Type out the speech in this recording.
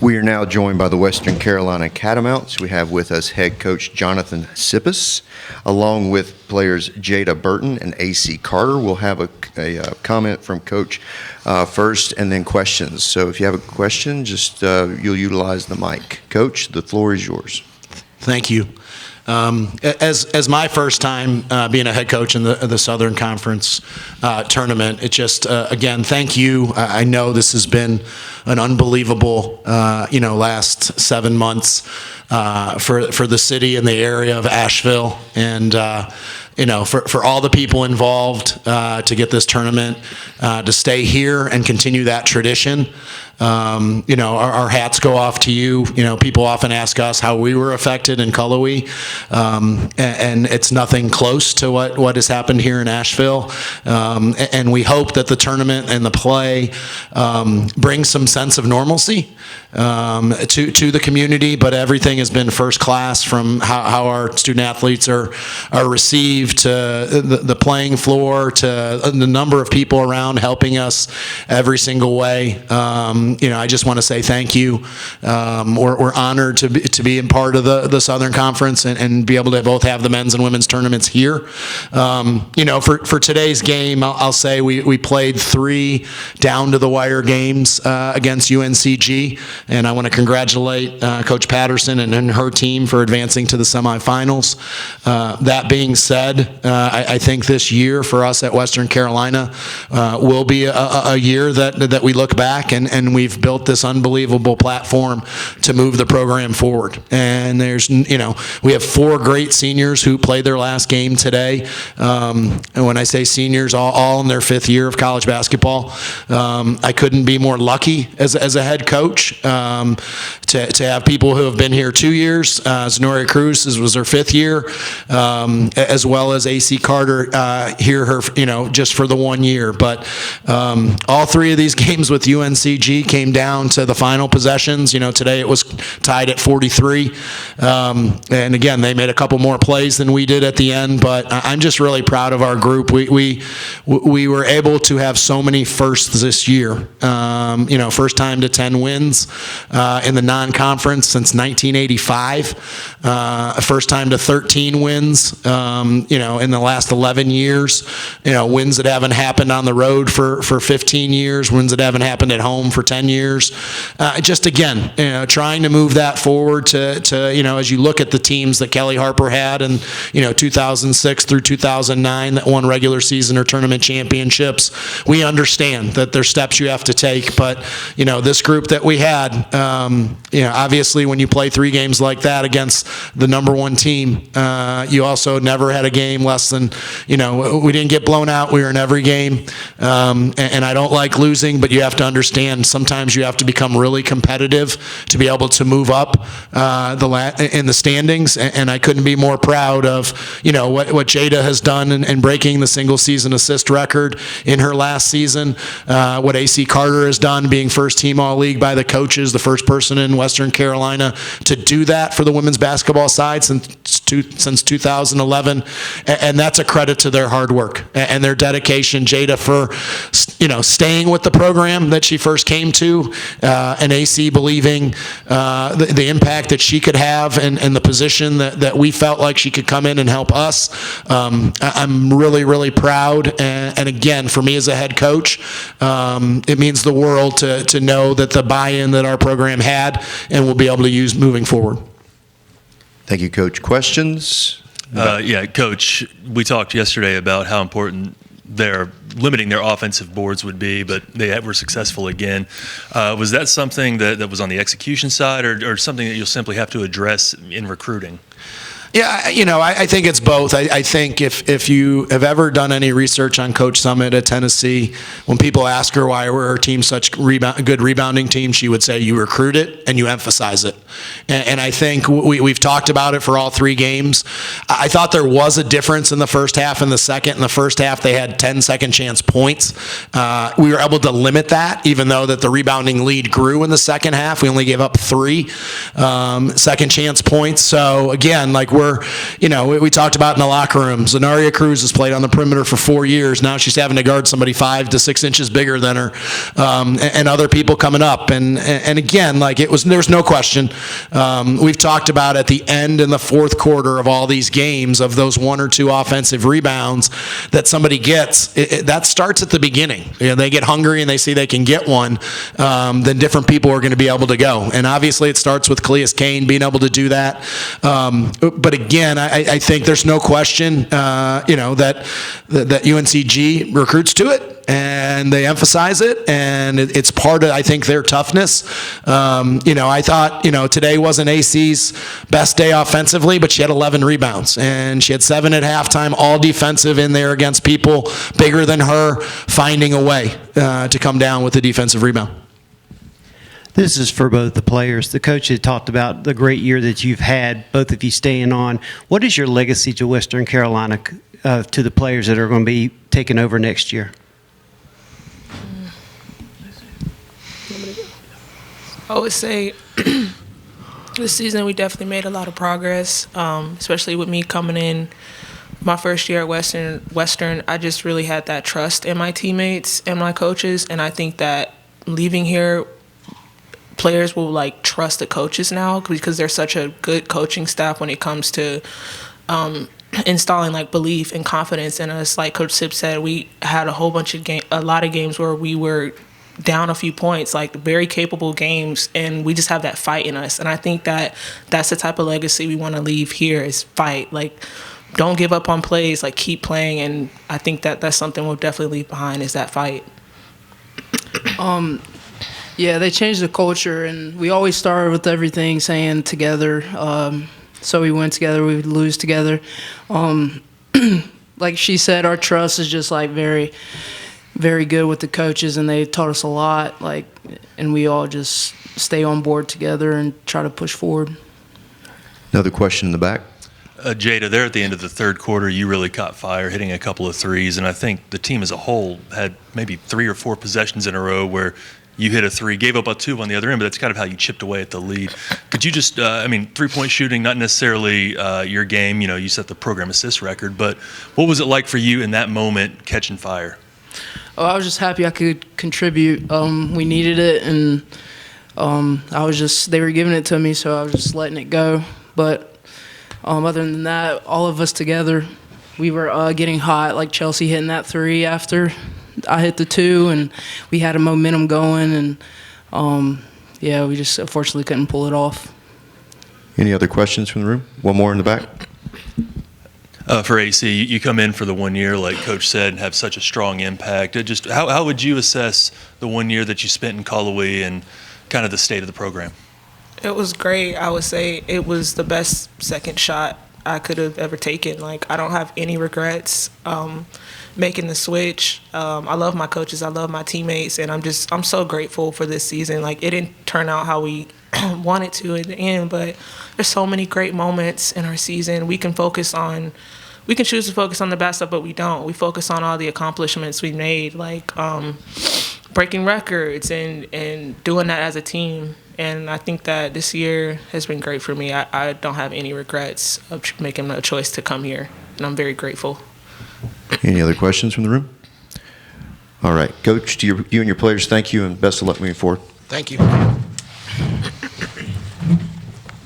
We are now joined by the Western Carolina Catamounts. We have with us head coach Jonathan Sippes, along with players Jada Burton and AC Carter. We'll have a comment from Coach first and then questions. So if you have a question, just you'll utilize the mic. Coach, the floor is yours. Thank you. As my first time being a head coach in the Southern Conference tournament, it just again, thank you. I know this has been an unbelievable last 7 months for the city and the area of Asheville, and for all the people involved to get this tournament to stay here and continue that tradition. Our hats go off to you. People often ask us how we were affected in Cullowhee, and it's nothing close to what has happened here in Asheville. And we hope that the tournament and the play brings some sense of normalcy to the community. But everything has been first class, from how our student athletes are received, to the playing floor, to the number of people around helping us every single way. I just want to say thank you. We're honored to be in part of the Southern Conference and be able to both have the men's and women's tournaments here. For today's game, I'll say we played 3 down to the wire games against UNCG, and I want to congratulate Coach Patterson and her team for advancing to the semifinals. That being said, I think this year for us at Western Carolina will be a year that we look back and we've built this unbelievable platform to move the program forward. And we have 4 great seniors who played their last game today. And when I say seniors, all in their 5th year of college basketball. I couldn't be more lucky as a head coach to have people who have been here 2 years. Zenoria Cruz was her 5th year, as well as AC Carter here just for the 1 year. But all 3 of these games with UNCG came down to the final possessions. Today it was tied at 43. And again, they made a couple more plays than we did at the end, but I'm just really proud of our group. We were able to have so many firsts this year. First time to 10 wins in the non-conference since 1985. First time to 13 wins, in the last 11 years. Wins that haven't happened on the road for 15 years, wins that haven't happened at home for 10 years. Just again, trying to move that forward to as you look at the teams that Kelly Harper had in 2006 through 2009 that won regular season or tournament championships. We understand that there's steps you have to take, but this group that we had, obviously when you play 3 games like that against the number 1 team, you also never had a game less than, we didn't get blown out. We were in every game, and I don't like losing, but you have to understand sometimes you have to become really competitive to be able to move up in the standings, and I couldn't be more proud of what Jada has done in breaking the single season assist record in her last season, what AC Carter has done being first team All-League by the coaches, the first person in Western Carolina to do that for the women's basketball side since 2011, and that's a credit to their hard work and their dedication. Jada for staying with the program that she first came to, and AC believing the impact that she could have and the position that we felt like she could come in and help us. I'm really, really proud, and again, for me as a head coach, it means the world to know that the buy-in that our program had and we'll be able to use moving forward. Thank you, Coach. Questions? Coach, we talked yesterday about how important their limiting their offensive boards would be, but they were successful again. Was that something that was on the execution side, or something that you'll simply have to address in recruiting? Yeah, I think it's both. I think if you have ever done any research on Coach Summit at Tennessee, when people ask her why were her team such good rebounding team, she would say you recruit it and you emphasize it. And I think we've talked about it for all 3 games. I thought there was a difference in the first half and the second. In the first half, they had 10 second chance points. We were able to limit that, even though that the rebounding lead grew in the second half. We only gave up 3 second chance points. So again, like we're were, we talked about in the locker room. Zenaria Cruz has played on the perimeter for 4 years. Now she's having to guard somebody 5 to 6 inches bigger than her, and other people coming up. And again, there's no question. We've talked about at the end in the fourth quarter of all these games of those 1 or 2 offensive rebounds that somebody gets. That starts at the beginning. They get hungry and they see they can get one. Then different people are going to be able to go. And obviously, it starts with Cleus Kane being able to do that. But again, I think there's no question, that UNCG recruits to it. And they emphasize it, and it's part of, I think, their toughness. I thought, today wasn't AC's best day offensively, but she had 11 rebounds, and she had 7 at halftime, all defensive in there against people bigger than her, finding a way to come down with a defensive rebound. This is for both the players. The coach had talked about the great year that you've had, both of you staying on. What is your legacy to Western Carolina, to the players that are going to be taking over next year? I would say this season we definitely made a lot of progress, especially with me coming in my first year at Western. I just really had that trust in my teammates and my coaches, and I think that leaving here, players will trust the coaches now because they're such a good coaching staff when it comes to installing belief and confidence in us. Like Coach Sip said, we had a lot of games where we were down a few points, very capable games, and we just have that fight in us. And I think that that's the type of legacy we want to leave here is fight. Don't give up on plays, keep playing. And I think that that's something we'll definitely leave behind is that fight. Yeah, they changed the culture, and we always started with everything saying together. So we win together, we would lose together. Like she said, our trust is just very, very good with the coaches, and they taught us a lot. And we all just stay on board together and try to push forward. Another question in the back. Jada, there at the end of the third quarter, you really caught fire, hitting a couple of threes, and I think the team as a whole had maybe 3 or 4 possessions in a row where you hit a 3, gave up a 2 on the other end, but that's kind of how you chipped away at the lead. Could you just, 3-point shooting, not necessarily your game, you set the program assist record, but what was it like for you in that moment catching fire? Oh, I was just happy I could contribute. We needed it, and they were giving it to me, so I was just letting it go. But other than that, all of us together, we were getting hot, like Chelsea hitting that 3 after I hit the 2, and we had a momentum going, and we just unfortunately couldn't pull it off. Any other questions from the room? One more in the back. For AC, you come in for the 1 year, like Coach said, and have such a strong impact. Just how would you assess the 1 year that you spent in Cullowhee and kind of the state of the program? It was great. I would say it was the best second shot I could have ever taken. I don't have any regrets making the switch. I love my coaches. I love my teammates, and I'm so grateful for this season. It didn't turn out how we wanted to in the end, but there's so many great moments in our season. We can choose to focus on the bad stuff, but we don't. We focus on all the accomplishments we made, breaking records and doing that as a team. And I think that this year has been great for me. I don't have any regrets of making a choice to come here, and I'm very grateful. Any other questions from the room? All right. Coach, to you and your players, thank you, and best of luck moving forward. Thank you.